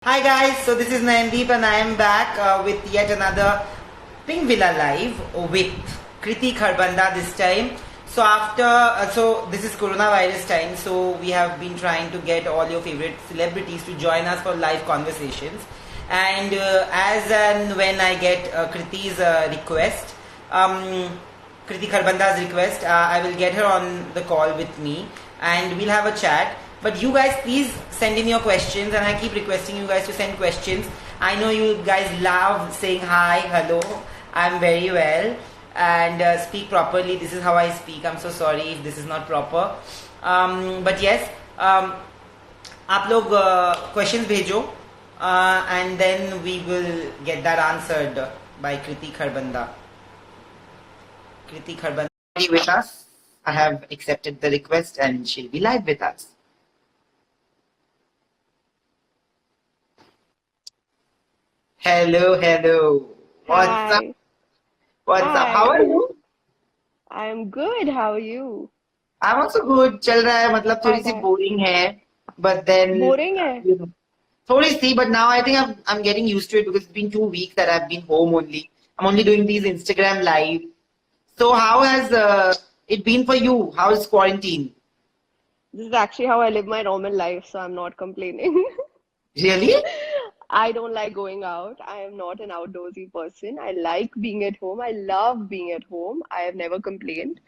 Hi guys, so this is Nayandeep and I am back with yet another Pink Villa Live with Kriti Kharbanda this time. So so this is coronavirus time, so we have been trying to get all your favorite celebrities to join us for live conversations. And as and when I get Kriti's request, Kriti Kharbanda's request, I will get her on the call with me and we'll have a chat. But you guys, please send in your questions, and I keep requesting you guys to send questions. I know you guys love saying hi, hello, I'm very well, and speak properly. This is how I speak. I'm so sorry if this is not proper. But yes, आप लोग questions भेजो, and then we will get that answered by Kriti Kharbanda. Kriti Kharbanda with us. I have accepted the request, and she'll be live with us. Hello. What's up? Hi. What's up? How Hi. are you? I'm good. How are you? I'm also good. चल रहा है मतलब थोड़ी सी क्या boring है, but then boring है? you know, थोड़ी सी, but now I think I'm getting used to it because it's been 2 weeks that I've been home only. I'm only doing these Instagram live. So how has it been for you? How's quarantine? This is actually how I live my normal life, so I'm not complaining. Really? I don't like going out. I am not an outdoorsy person. I like being at home. I love being at home. I have never complained.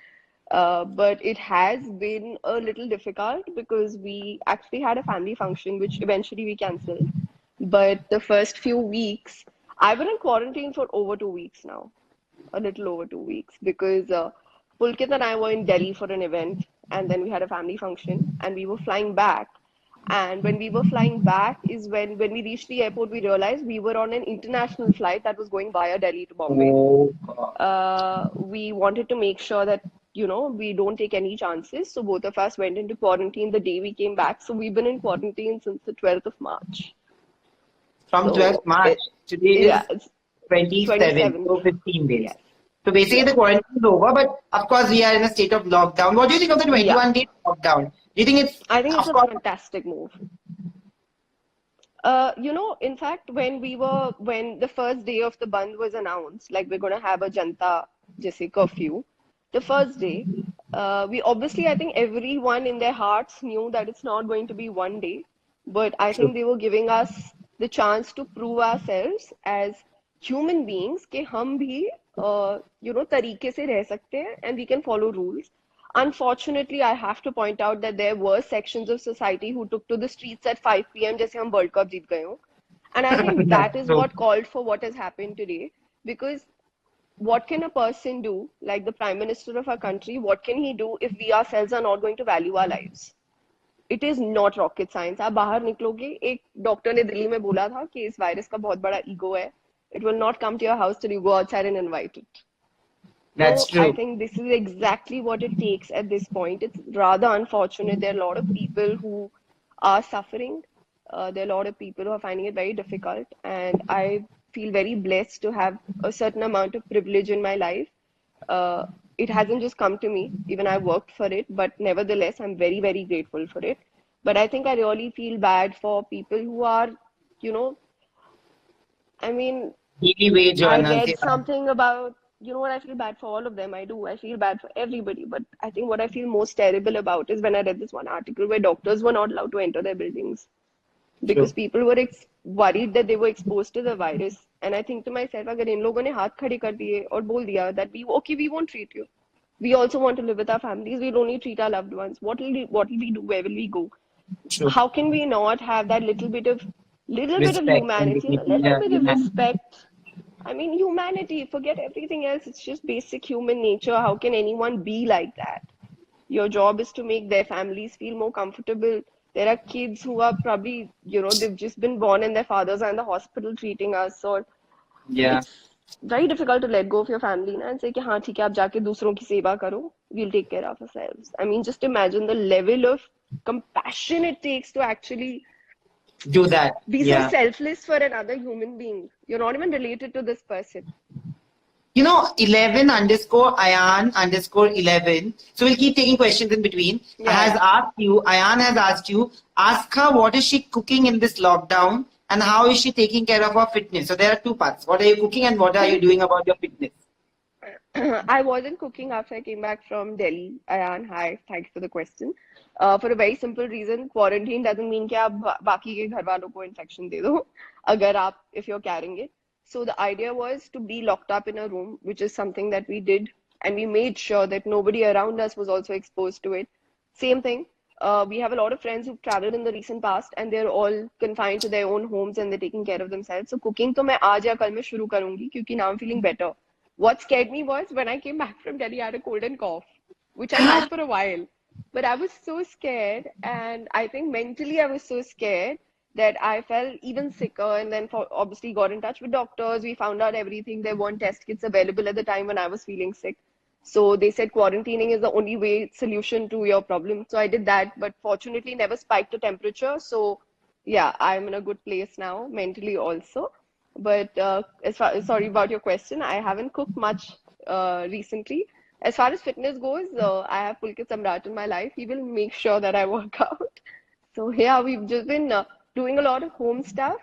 But it has been a little difficult because we actually had a family function, which eventually we cancelled. But the first few weeks, I've been in quarantine for over 2 weeks now, a little over 2 weeks, because Pulkit and I were in Delhi for an event, and then we had a family function, and we were flying back. And when we were flying back is when we reached the airport, we realized we were on an international flight that was going via Delhi to Bombay. Oh God. We wanted to make sure that, we don't take any chances. So both of us went into quarantine the day we came back. So we've been in quarantine since the 12th of March. From 12th So March. Today yeah, is it's 27th, 27th. so 15 days. Yes, So basically the yes, quarantine is over, but of course we are in a state of lockdown. What do you think of the yeah. 21-day lockdown? Do you think it's, I think it's of a course, fantastic move. In fact, when the first day of the Bandh was announced, like we're going to have a Janta Jaise curfew, the first day, I think everyone in their hearts knew that it's not going to be one day, but I true. think they were giving us the chance to prove ourselves as human beings कि हम भी, तरीके से रह सकते हैं and we can follow rules. Unfortunately, I have to point out that there were sections of society who took to the streets at 5 p.m. जैसे हम World Cup जीत गए हों. And I think That's that is true. what called for what has happened today. Because what can a person do, like the Prime Minister of our country, what can he do if we ourselves are not going to value our lives? It is not rocket science. आप बाहर निकलोगे, एक doctor ने दिल्ली में बोला था कि इस वायरस का बहुत बड़ा ईगो है. It will not come to your house till you go outside and invite it. That's So I true. think this is exactly what it takes at this point. It's rather unfortunate. There are a lot of people who are suffering. There are a lot of people who are finding it very difficult. And I feel very blessed to have a certain amount of privilege in my life. It hasn't just come to me, even I worked for it, but nevertheless, I'm very, very grateful for it. But I think I really feel bad for people who are, you know, I mean, Daily wage I earners. read Yeah. something about, I feel bad for all of them. I do. I feel bad for everybody. But I think what I feel most terrible about is when I read this one article where doctors were not allowed to enter their buildings because True. people were worried that they were exposed to the virus. And I think to myself, अगर इन लोगों ने हाथ खड़े कर दिए और बोल दिया that we won't treat you. We also want to live with our families. We'll only treat our loved ones. What will we do? Where will we go? True. How can we not have that little bit of Respect and humanity, a dignity. little Yeah. bit of Humanity. respect? I mean, humanity, forget everything else. It's just basic human nature. How can anyone be like that? Your job is to make their families feel more comfortable. There are kids who are probably, they've just been born and their fathers are in the hospital treating us. Or Yeah. it's very difficult to let go of your family and say कि हाँ ठीक है आप जाके दूसरों की सेवा करो. We'll take care of ourselves. I mean, just imagine the level of compassion it takes to actually Do that. be so Yeah. selfless for another human being. You're not even related to this person. 11 underscore Ayan underscore 11. So we'll keep taking questions in between. Yeah, yeah. Ayan has asked you, ask her what is she cooking in this lockdown and how is she taking care of her fitness? So there are two parts. What are you cooking and what are you doing about your fitness? I wasn't cooking after I came back from Delhi. Ayan, hi, thanks for the question. For a very simple reason, quarantine doesn't mean कि आप बाकी के घर वालों को infection दे दो, अगर आप if you're carrying it. So the idea was to be locked up in a room, which is something that we did, and we made sure that nobody around us was also exposed to it. Same thing. We have a lot of friends who've traveled in the recent past, and they're all confined to their own homes and they're taking care of themselves. So cooking तो मैं आज या कल में शुरू करूंगी क्योंकि now I'm feeling better. What scared me was when I came back from Delhi, I had a cold and cough, which I had for a while. But I was so scared, and I think mentally I was so scared that I felt even sicker. And then, obviously, got in touch with doctors. We found out everything. There weren't test kits available at the time when I was feeling sick. So they said quarantining is the only way solution to your problem. So I did that, but fortunately, never spiked the temperature. So yeah, I'm in a good place now, mentally also. But sorry about your question, I haven't cooked much recently. As far as fitness goes, I have Pulkit Samrat in my life. He will make sure that I work out. So yeah, we've just been doing a lot of home stuff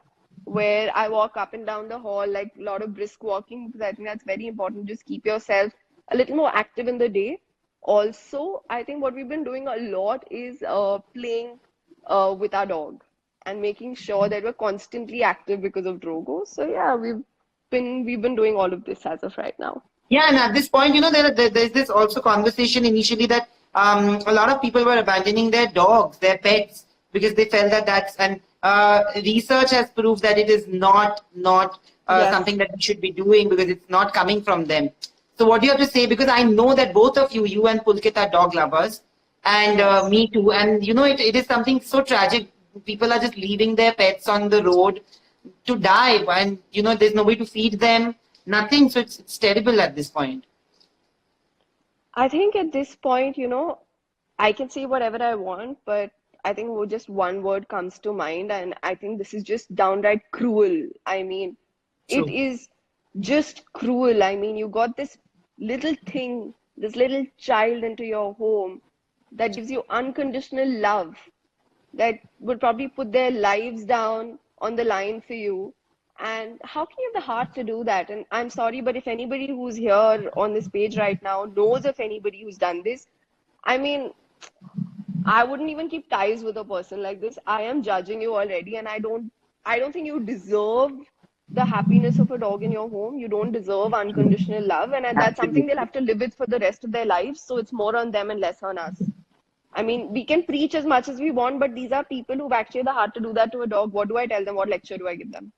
where I walk up and down the hall, like a lot of brisk walking, because I think that's very important. Just keep yourself a little more active in the day. Also, I think what we've been doing a lot is playing with our dog and making sure that we're constantly active because of Drogo. So yeah, we've been doing all of this as of right now. Yeah, and at this point, there's this also conversation initially that a lot of people were abandoning their dogs, their pets, because they felt that and research has proved that it is not Yes. something that we should be doing because it's not coming from them. So what do you have to say? Because I know that both of you and Pulkit are dog lovers, and Yes. me too. And it is something so tragic. People are just leaving their pets on the road to die, and there's nobody to feed them, nothing. So it's terrible at this point. I think at this point, I can say whatever I want, but I think just one word comes to mind, and I think this is just downright cruel. I mean, it True. is just cruel. I mean, you got this little thing, this little child into your home that gives you unconditional love, that would probably put their lives down on the line for you. And how can you have the heart to do that? And I'm sorry, but if anybody who's here on this page right now knows of anybody who's done this, I mean, I wouldn't even keep ties with a person like this. I am judging you already, and I don't think you deserve the happiness of a dog in your home. You don't deserve unconditional love, and that's something they'll Absolutely. have to live with for the rest of their lives. So it's more on them and less on us. I mean, we can preach as much as we want, but these are people who've actually the heart to do that to a dog. What do I tell them? What lecture do I give them?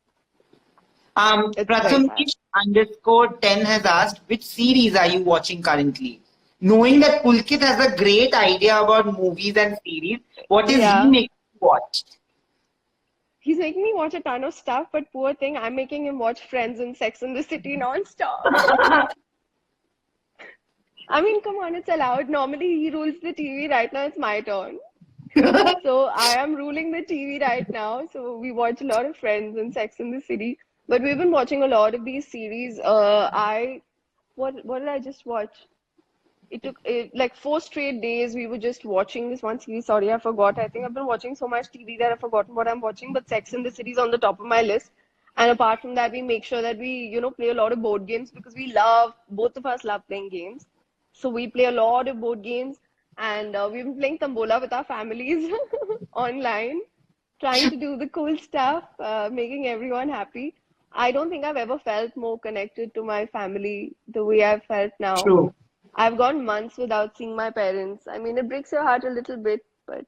It's very sad. Prathamesh_10 has asked, which series are you watching currently? Knowing that Pulkit has a great idea about movies and series, what is he Yeah. making you watch? He's making me watch a ton of stuff, but poor thing, I'm making him watch Friends and Sex in the City non-stop. I mean, come on, it's allowed. Normally, he rules the TV. Right now, it's my turn. So I am ruling the TV right now. So we watch a lot of Friends and Sex in the City. But we've been watching a lot of these series. What did I just watch? It took like 4 straight days. We were just watching this one series. Sorry, I forgot. I think I've been watching so much TV that I've forgotten what I'm watching. But Sex in the City is on the top of my list. And apart from that, we make sure that we, play a lot of board games because both of us love playing games. So we play a lot of board games, and we've been playing Tambola with our families online, trying to do the cool stuff, making everyone happy. I don't think I've ever felt more connected to my family the way I've felt now. True. I've gone months without seeing my parents. I mean, it breaks your heart a little bit, but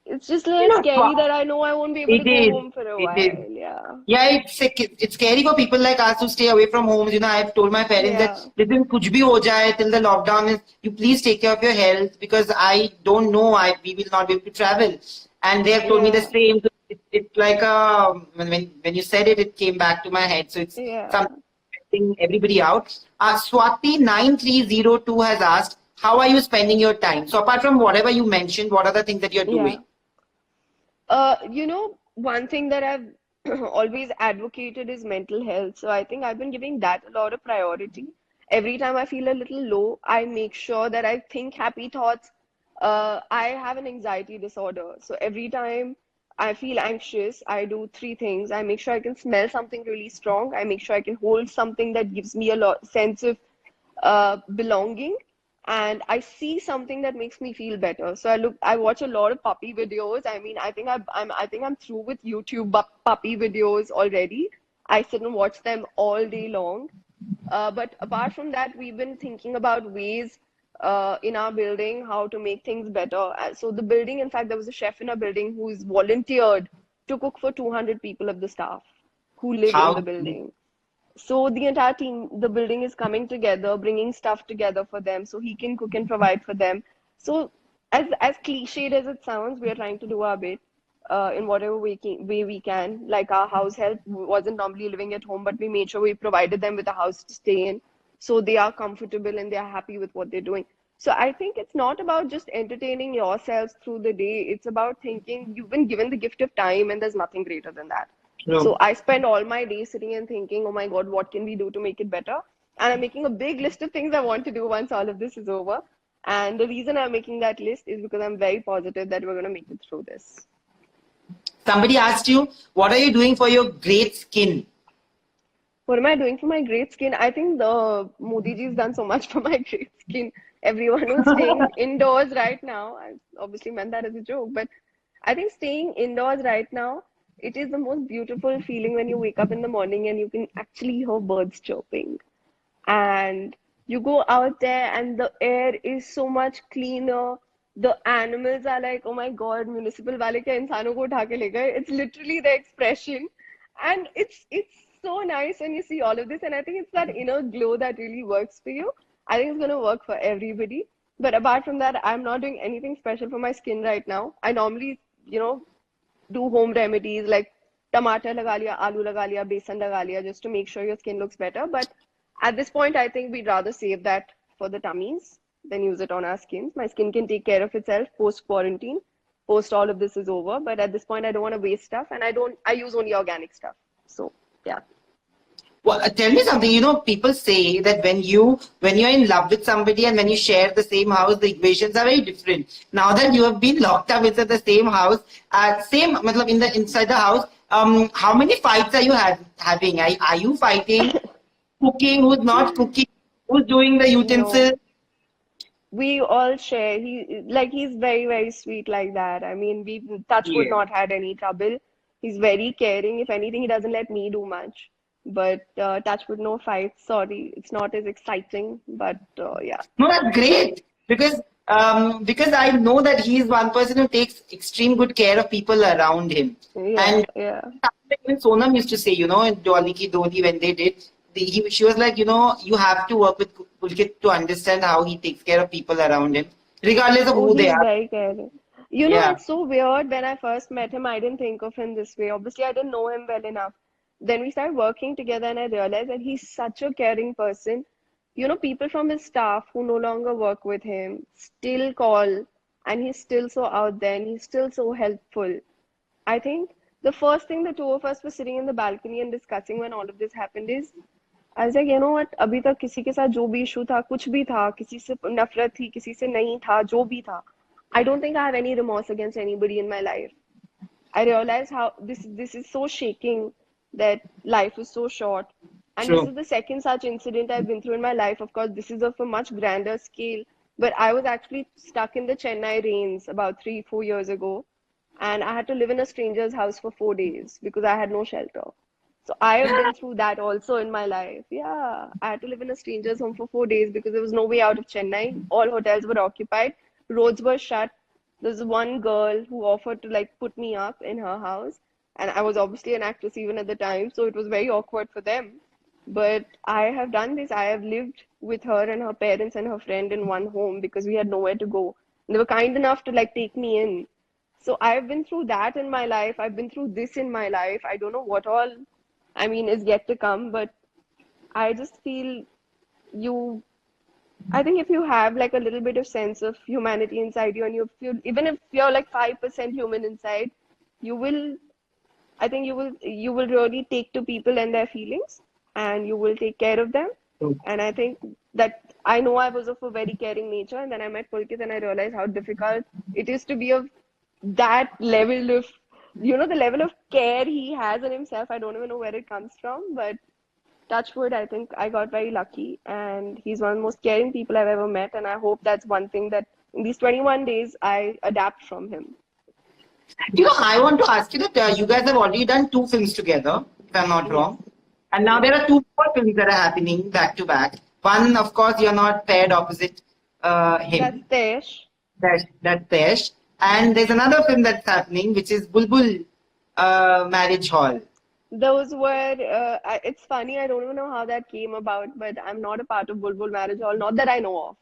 it's just a You little know, scary that I know I won't be able to it go is. home for a It is. while. Yeah. Yeah, it's scary for people like us to stay away from homes. I've told my parents that Yeah. listen, kuch bhi ho jaye till the lockdown is, you please take care of your health because I don't know, we will not be able to travel. And they have told me the Yeah. same. So it's like when you said it, it came back to my head. So it's Yeah. something affecting everybody out. Swati9302 has asked, how are you spending your time? So apart from whatever you mentioned, what are the things that you're doing? Yeah. One thing that I've always advocated is mental health. So I think I've been giving that a lot of priority. Every time I feel a little low, I make sure that I think happy thoughts. I have an anxiety disorder. So every time I feel anxious, I do three things. I make sure I can smell something really strong. I make sure I can hold something that gives me a lot sense of belonging, and I see something that makes me feel better. So I watch a lot of puppy videos. I mean, I think I'm through with YouTube puppy videos already. I sit and watch them all day long. But apart from that, we've been thinking about ways in our building how to make things better. So the building, in fact, there was a chef in our building who's volunteered to cook for 200 people of the staff who live in the How? building. So the entire team, the building is coming together, bringing stuff together for them so he can cook and provide for them. So as cliched as it sounds, we are trying to do our bit in whatever way we can. Like our house help wasn't normally living at home, but we made sure we provided them with a house to stay in, so they are comfortable and they are happy with what they're doing. So I think it's not about just entertaining yourselves through the day. It's about thinking you've been given the gift of time, and there's nothing greater than that. So True. I spend all my day sitting and thinking, oh my God, what can we do to make it better? And I'm making a big list of things I want to do once all of this is over. And the reason I'm making that list is because I'm very positive that we're going to make it through this. Somebody asked you, what are you doing for your great skin? What am I doing for my great skin? I think the Modi ji's done so much for my great skin. Everyone who's staying indoors right now, I obviously meant that as a joke, but I think staying indoors right now, it is the most beautiful feeling when you wake up in the morning and you can actually hear birds chirping. And you go out there and the air is so much cleaner. The animals are like, oh my God, municipal wale kya insano ko utha ke le gaye. It's literally the expression. And it's so nice when you see all of this. And I think it's that inner glow that really works for you. I think it's going to work for everybody. But apart from that, I'm not doing anything special for my skin right now. I normally, do home remedies like tomato laga liya, aloo laga liya, besan laga liya, just to make sure your skin looks better. But at this point, I think we'd rather save that for the tummies than use it on our skins. My skin can take care of itself post quarantine, post all of this is over. But at this point, I don't want to waste stuff, and I use only organic stuff. So yeah. Well, tell me something. People say that when you're in love with somebody and when you share the same house, the equations are very different. Now that you have been locked up inside the same house, matlab inside the house, how many fights are you having? Are you fighting? Cooking? Who's not cooking? Who's doing the No, utensils? we all share. He's very, very sweet like that. I mean, we've touchwood Yeah. not had any trouble. He's very caring. If anything, he doesn't let me do much. But touchwood, no fights. Sorry, it's not as exciting. But yeah. No, that's great because I know that he is one person who takes extreme good care of people around him. Yeah, And yeah. even Sonam used to say, in Dolly Ki Doli when they did, she was like, you have to work with Pulkit to understand how he takes care of people around him, regardless of Oh, who they he's are. very caring. Yeah. It's so weird. When I first met him, I didn't think of him this way. Obviously, I didn't know him well enough. Then we started working together, and I realized that he's such a caring person. People from his staff who no longer work with him still call, and he's still so out there, and he's still so helpful. I think the first thing the two of us were sitting in the balcony and discussing when all of this happened is, I was like, you know what, अभी तक किसी के साथ जो भी issue था, कुछ भी था, किसी से नफरत थी, किसी से नहीं था, जो भी था, I don't think I have any remorse against anybody in my life. I realize how this is so shaking, that life is so short. And this True. is the second such incident I've been through in my life. Of course, this is of a much grander scale. But I was actually stuck in the Chennai rains about 3, 4 years ago. And I had to live in a stranger's house for 4 days because I had no shelter. So I have been through that also in my life. Yeah, I had to live in a stranger's home for 4 days because there was no way out of Chennai. All hotels were occupied, roads were shut. There's one girl who offered to like put me up in her house, and I was obviously an actress even at the time, so it was very awkward for them. But I have done this. I have lived with her and her parents and her friend in one home because we had nowhere to go. And they were kind enough to like take me in. So I've been through that in my life. I've been through this in my life. I don't know what all, is yet to come, but I just feel you, I think if you have like a little bit of sense of humanity inside you and you feel, even if you're like 5% human inside, you will, I think you will really take to people and their feelings, and you will take care of them. And I think that I know I was of a very caring nature, and then I met Pulkit and I realized how difficult it is to be of that level of The level of care he has on himself, I don't even know where it comes from, but touch wood, I think I got very lucky, and he's one of the most caring people I've ever met, and I hope that's one thing that in these 21 days I adapt from him. I want to ask you that you guys have already done two films together, if I'm not Yes, wrong. And now there yes. are two more films that are happening back to back. One, of course, you're not paired opposite That's him. Tesh. That's Tesh. And there's another film that's happening, which is Bulbul Marriage Hall. Those were, it's funny, I don't even know how that came about, but I'm not a part of Bulbul Marriage Hall, not that I know of.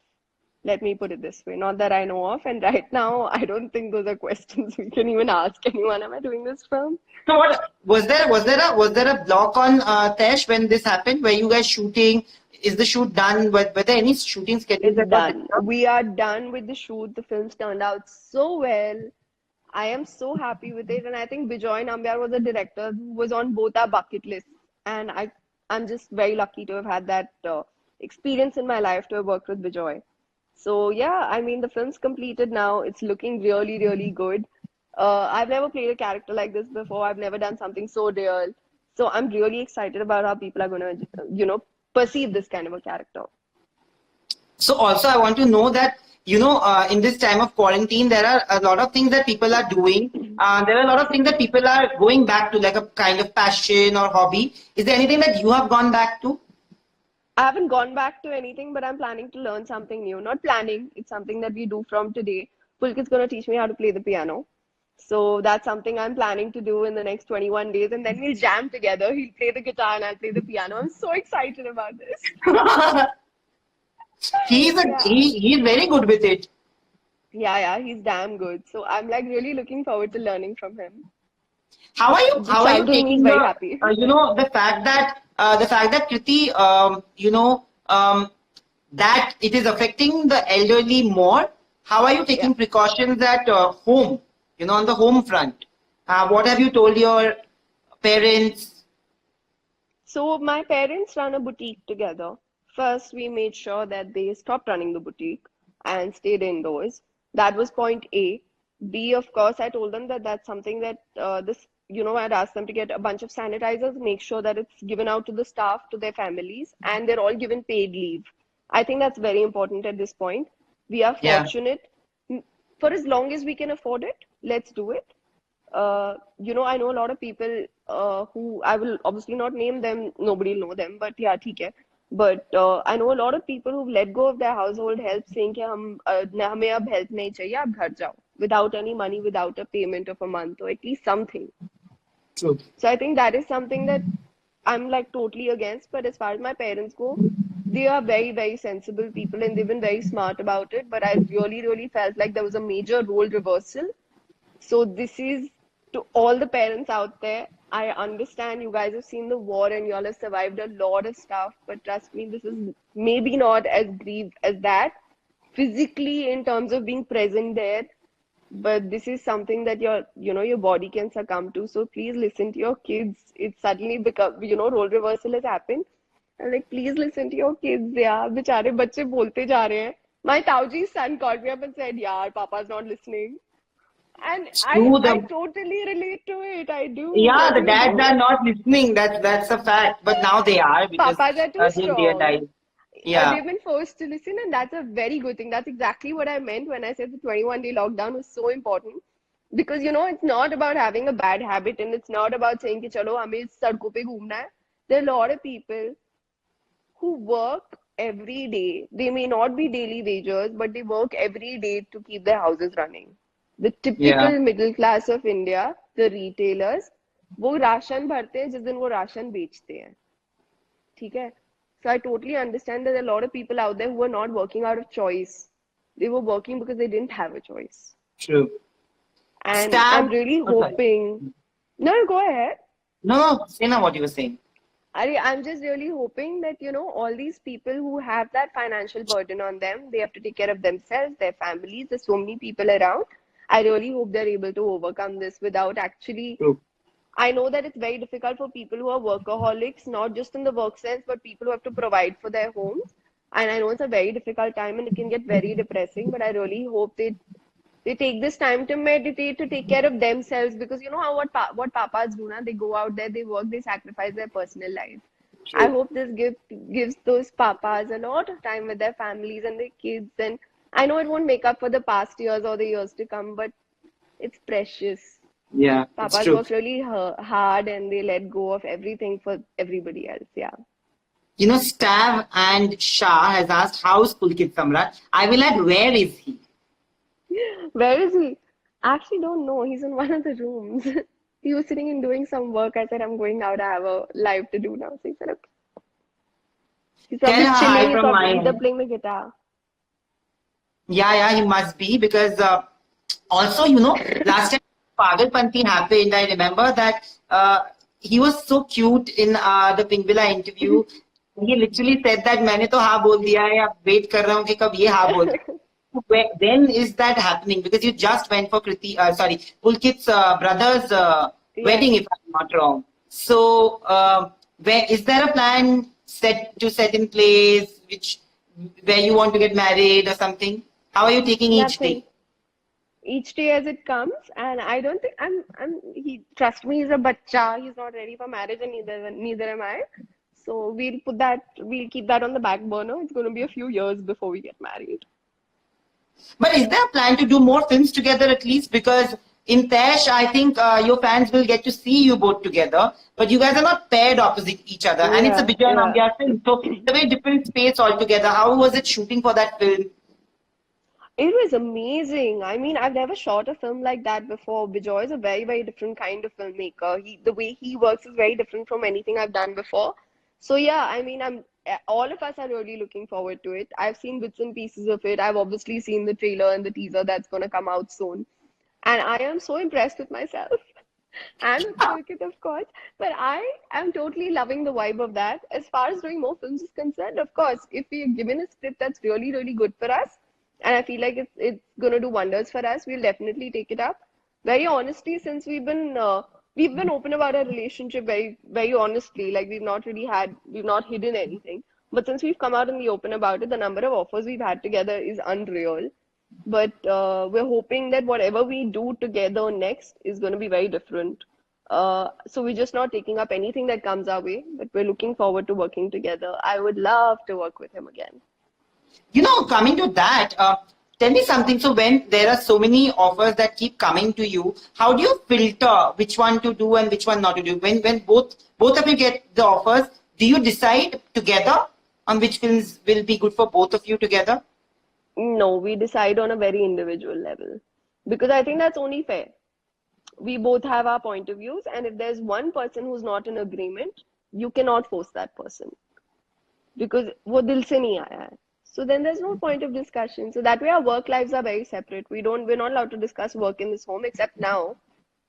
Let me put it this way, not that I know of. And right now, I don't think those are questions we can even ask anyone. Am I doing this film? So what was there a block on Tesh when this happened? Were you guys shooting? Is the shoot done? Were there any shooting schedules It's that got done. disturbed? We are done with the shoot. The film's turned out so well. I am so happy with it. And I think Bijoy Nambiar was a director who was on both our bucket lists. And I'm just very lucky to have had that experience in my life to have worked with Bijoy. So yeah, I mean, the film's completed now. It's looking really, really good. I've never played a character like this before. I've never done something so real. So I'm really excited about how people are gonna, perceive this kind of a character. So also I want to know that in this time of quarantine there are a lot of things that people are doing. There are a lot of things that people are going back to, like a kind of passion or hobby. Is there anything that you have gone back to? I haven't gone back to anything, but I'm planning to learn something new. Not planning, it's something that we do from today. Pulkit's going to teach me how to play the piano. So that's something I'm planning to do in the next 21 days, and then we'll jam together. He'll play the guitar and I'll play the piano. I'm so excited about this. Yeah. He's very good with it. Yeah, he's damn good. So I'm like really looking forward to learning from him. The How are you childhood me is taking very the happy. the fact that Kriti that it is affecting the elderly more? How are you Yeah. taking precautions at home? On the home front. What have you told your parents? So my parents run a boutique together. First, we made sure that they stopped running the boutique and stayed indoors. That was point A. B, of course, I told them that that's something that I'd asked them to get a bunch of sanitizers, make sure that it's given out to the staff, to their families, and they're all given paid leave. I think that's very important at this point. We are Yeah. fortunate. For as long as we can afford it, let's do it. I know a lot of people who I will obviously not name them, nobody will know them, but yeah, ठीक है. But I know a lot of people who've let go of their household help, saying कि हमें अब help नहीं चाहिए, आप घर जाओ, without any money, without a payment of a month, or at least something. True. So I think that is something that I'm like totally against. But as far as my parents go, they are very, very sensible people and they've been very smart about it. But I really, really felt like there was a major role reversal. So this is to all the parents out there. I understand you guys have seen the war and you all have survived a lot of stuff, but trust me, this is maybe not as grieved as that physically in terms of being present there, but this is something that your body can succumb to. So please listen to your kids. It suddenly become, role reversal has happened. And like, please listen to your kids. Yeah, बेचारे बच्चे बोलते जा रहे हैं. My Tauji's son called me up and said, "Yeah, Papa's not listening." And I True. I totally relate to it. I do. Yeah, Like, the dads are not listening. That's a fact. But now they are, because Papas are too they strong. realize. Yeah. They've been forced to listen, and that's a very good thing. That's exactly what I meant when I said the 21-day lockdown was so important. Because it's not about having a bad habit, and it's not about saying कि चलो हमें सड़कों पे घूमना है. There are a lot of people who work every day. They may not be daily wagers, but they work every day to keep their houses running. The Yeah. typical middle class of India, the retailers, वो ration भरते हैं जिस दिन वो ration बेचते हैं. ठीक है? So I totally understand that there are a lot of people out there who are not working out of choice. They were working because they didn't have a choice. True. And I'm Stab. really Oh, sorry. hoping. No, go ahead. No, say now what you were saying. I'm just really hoping that, all these people who have that financial burden on them, they have to take care of themselves, their families. There's so many people around. I really hope they're able to overcome this without actually. True. I know that it's very difficult for people who are workaholics, not just in the work sense, but people who have to provide for their homes. And I know it's a very difficult time and it can get very depressing, but I really hope they They take this time to meditate, to take care of themselves, because you know how what papas do now. They go out there, they work, they sacrifice their personal life. I True. hope this gives those papas a lot of time with their families and their kids. And I know it won't make up for the past years or the years to come, but it's precious. Yeah, it's Papas true. work really hard and they let go of everything for everybody else. Yeah. Stav and Shah has asked, how's Pulkit Samrat? I will add, where is he? Where is he? I actually don't know. He's in one of the rooms. He was sitting and doing some work. I said, I'm going out. I have a live to do now. So he said, okay. He's Tell probably her chilling. hi He's from my probably either end. playing the guitar. Yeah, he must be because also, last time Pagalpanti happened, I remember that he was so cute in the Pingvilla interview. He literally said that मैंने तो हाँ बोल दिया है अब wait कर रहा हूँ कि कब ये हाँ बोल दे. When is that happening? Because you just went for Pulkit's brother's Yes. wedding, if I'm not wrong. So, where is there a plan set in place, where you want to get married or something? How are you taking each Nothing. day? Each day as it comes, and I don't think he trust me, he's a bacha. He's not ready for marriage, and neither am I. So we'll keep that on the back burner. It's going to be a few years before we get married. But is there a plan to do more films together at least? Because in Tesh, I think your fans will get to see you both together, but you guys are not paired opposite each other. And it's a Yeah, Vijay yeah. Nambia film, so it's a very different space altogether. How was it shooting for that film? It was amazing. I mean, I've never shot a film like that before. Bijoy is a very, very different kind of filmmaker. The way he works is very different from anything I've done before. So yeah, I mean, all of us are really looking forward to it. I've seen bits and pieces of it. I've obviously seen the trailer and the teaser that's going to come out soon. And I am so impressed with myself and with Pulkit, of course. But I am totally loving the vibe of that. As far as doing more films is concerned, of course, if we are given a script that's really, really good for us, and I feel like it's gonna do wonders for us, we'll definitely take it up. Very honestly, since we've been open about our relationship very, very honestly. Like we've not hidden anything. But since we've come out in the open about it, the number of offers we've had together is unreal. But we're hoping that whatever we do together next is going to be very different. So we're just not taking up anything that comes our way, but we're looking forward to working together. I would love to work with him again. Coming to that, tell me something. So when there are so many offers that keep coming to you, how do you filter which one to do and which one not to do? When both of you get the offers, do you decide together on which films will be good for both of you together? No, we decide on a very individual level because I think that's only fair. We both have our point of views, and if there's one person who's not in agreement, you cannot force that person because वो दिल से नहीं आया है. So then there's no point of discussion. So that way our work lives are very separate. We're not allowed to discuss work in this home except now,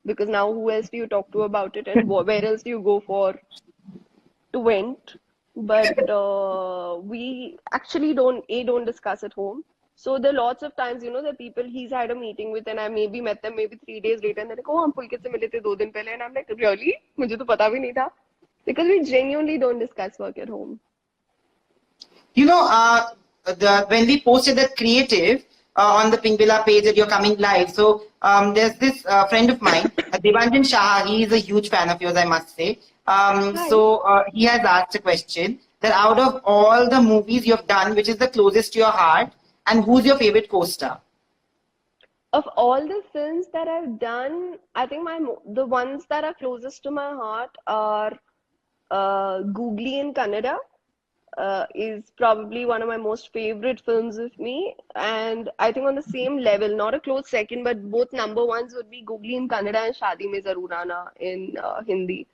because now who else do you talk to about it, and where else do you go for to vent? But we actually don't discuss at home. So there are lots of times, the people he's had a meeting with, and I maybe met them maybe 3 days later, and they're like, "Oh, हम पुलकित से मिले थे 2 दिन पहले," and I'm like, "Really? मुझे तो पता भी नहीं था," because we genuinely don't discuss work at home. You know, when we posted that creative on the Pink Villa page that you're coming live, so there's this friend of mine, Devanjan Shah. He is a huge fan of yours, I must say. Hi. He has asked a question that out of all the movies you've done, which is the closest to your heart, and who's your favorite co-star? Of all the films that I've done, I think the ones that are closest to my heart are Googly in Kannada. Is probably one of my most favorite films of me. And I think on the same level, not a close second, but both number ones would be Googly in Kannada and Shadi Mein Zarur Aana in Hindi.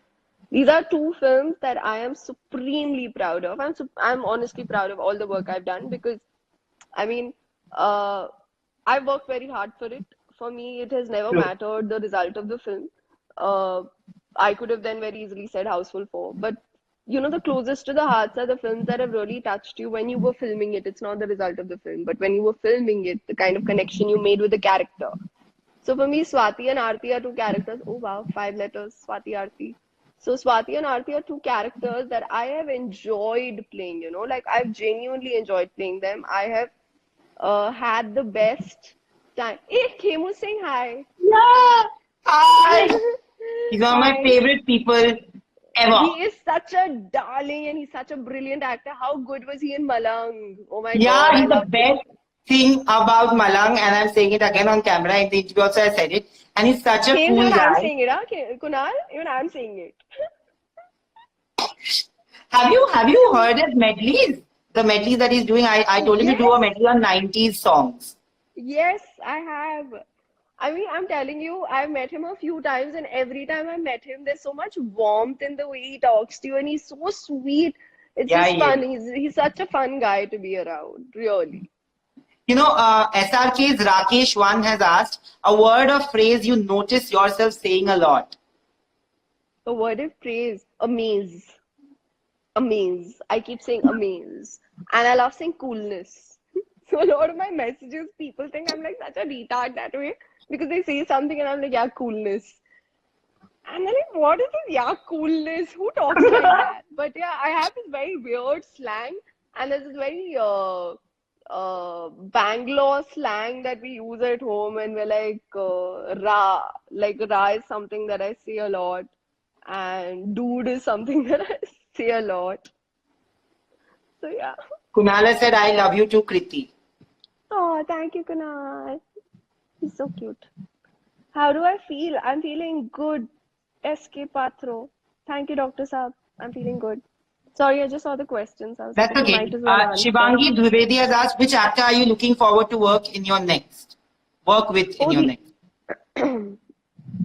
These are two films that I am supremely proud of. I'm honestly proud of all the work I've done because, I mean, uh, I worked very hard for it. For me, it has never True. mattered the result of the film. Uh, I could have then very easily said Houseful 4. But the closest to the hearts are the films that have really touched you when you were filming it. It's not the result of the film, but when you were filming it, the kind of connection you made with the character. So for me, Swati and Aarti are two characters. Oh wow, 5 letters, Swati Aarti. So Swati and Aarti are two characters that I have enjoyed playing, like I've genuinely enjoyed playing them. I have had the best time. Hey, Khemu Singh, hi. Yeah. Hi. He's one of my Hi. favorite people ever. He is such a darling and he's such a brilliant actor. How good was he in Malang? Oh my Yeah, God, I he's the loved it. best thing about Malang, and I'm saying it again on camera. In the interview also I said it. And he's such a James, cool even I'm guy. saying it, huh? Kunal, even I'm saying it. Have you heard his medleys? The medleys that he's doing. I told him to do a Yes, medley on 90s songs. yes, I have. I mean, I'm telling you, I've met him a few times, and every time I met him, there's so much warmth in the way he talks to you, and he's so sweet. It's Yeah, just he is. fun. He's such a fun guy to be around, really. SRK's Rakesh One has asked a word or phrase you notice yourself saying a lot. A word of praise, amaze, amaze. I keep saying amaze, and I love saying coolness. So a lot of my messages, people think I'm like such a retard that way because they say something and I'm like, yeah, coolness. And they're like, what is this? Yeah, coolness. Who talks like that? But yeah, I have this very weird slang, and there's this very Bangalore slang that we use at home, and we're like, ra. Like, ra is something that I say a lot, and dude is something that I say a lot. So yeah. Kunala said, I love you too, Kriti. Oh, thank you, Kunal. He's so cute. How do I feel? I'm feeling good. SK Patro. Thank you, Dr. Saab. I'm feeling good. Sorry, I just saw the questions. I was like, That's okay, might okay. as well answer. Shivangi Dwivedi has asked, which actor are you looking forward to work with in Oh, your the next?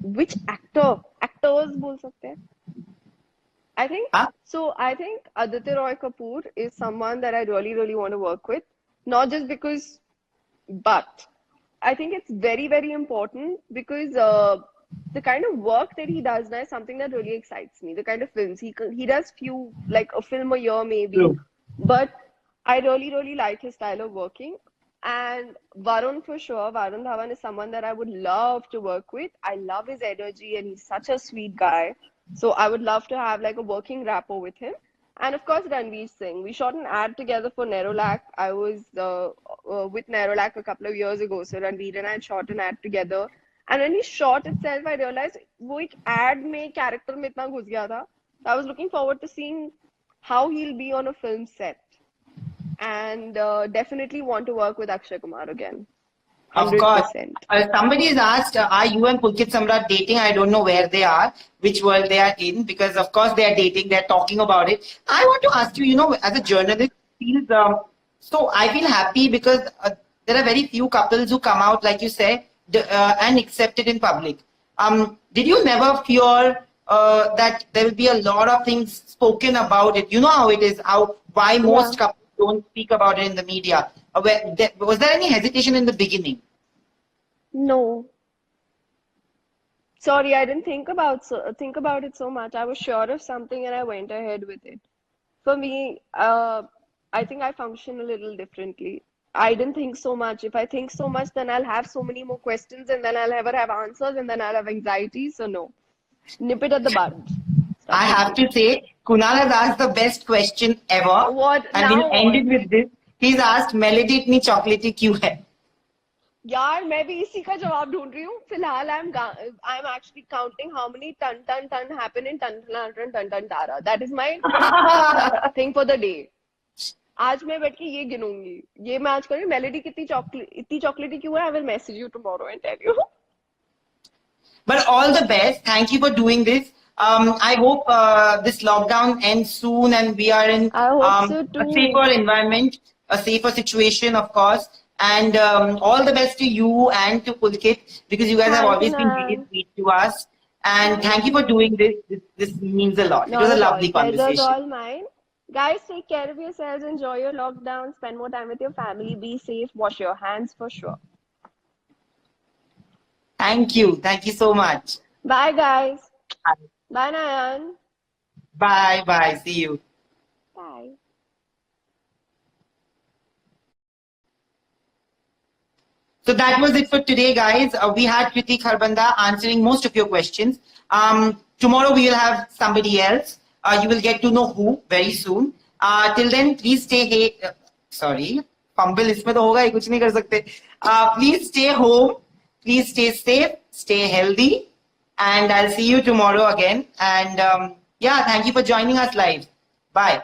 which actor? Actors बोल सकते हैं. I think Huh? so. I think Aditya Roy Kapoor is someone that I really, really want to work with. Not just because, but I think it's very, very important because the kind of work that he does now is something that really excites me. The kind of films he does few like a film a year maybe, True. but I really, really like his style of working. And Varun for sure, Varun Dhawan is someone that I would love to work with. I love his energy and he's such a sweet guy. So I would love to have like a working rapport with him. And of course, Ranveer Singh. We shot an ad together for Nerolac. I was with Nerolac a couple of years ago. So Ranveer and I shot an ad together. And when we shot itself, I realized वो एक ad में character में इतना घुस गया था. So I was looking forward to seeing how he'll be on a film set. And definitely want to work with Akshay Kumar again. Of course. 100%. Somebody has asked, are you and Pulkit Samrat dating? I don't know where they are, which world they are in, because of course they are dating, they're talking about it. I want to ask you, as a journalist, so I feel happy because there are very few couples who come out, like you say, and accept it in public. Did you never fear that there will be a lot of things spoken about it? You know how it is, why Yeah. most couples don't speak about it in the media. Was there any hesitation in the beginning? No. Sorry, I didn't think about it so much. I was sure of something and I went ahead with it. For me, I think I function a little differently. I didn't think so much. If I think so much, then I'll have so many more questions and then I'll never have answers and then I'll have anxiety. So no. Nip it at the bud. I Stop have thinking. to say, Kunal has asked the best question ever, What? and we'll Now end what? it with this. He's asked, "Melody इतनी chocolatey क्यों है?" यार मैं भी इसी का जवाब ढूंढ रही हूँ फिलहाल I'm actually counting how many ton happen in ton tara. That is my thing for the day. आज मैं बैठ के ये गिनूंगी ये मैं आज करूँ मेलेडी इतनी चॉकलेटी क्यों है I will message you tomorrow and tell you. But all the best. Thank you for doing this. I hope this lockdown ends soon and we are in I hope so a too. safer environment, a safer situation, of course. And all the best to you and to Pulkit because you guys have Thank you, always been really Nan. sweet to us. And Thank thank you for you. doing this. This means a lot. It was Not a at all. lovely Pleasure's conversation. all mine. Guys, take care of yourselves. Enjoy your lockdown. Spend more time with your family. Be safe. Wash your hands for sure. Thank you. Thank you so much. Bye, guys. Bye, Nayan. Bye. Bye. See you. Bye. So that was it for today, guys. We had Kriti Kharbanda answering most of your questions. Tomorrow we will have somebody else. You will get to know who very soon. Till then, please stay. Sorry. Fumble इसमें तो होगा ही, कुछ नहीं कर सकते. Please stay home, please stay safe, stay healthy, and I'll see you tomorrow again. And yeah, thank you for joining us live. Bye.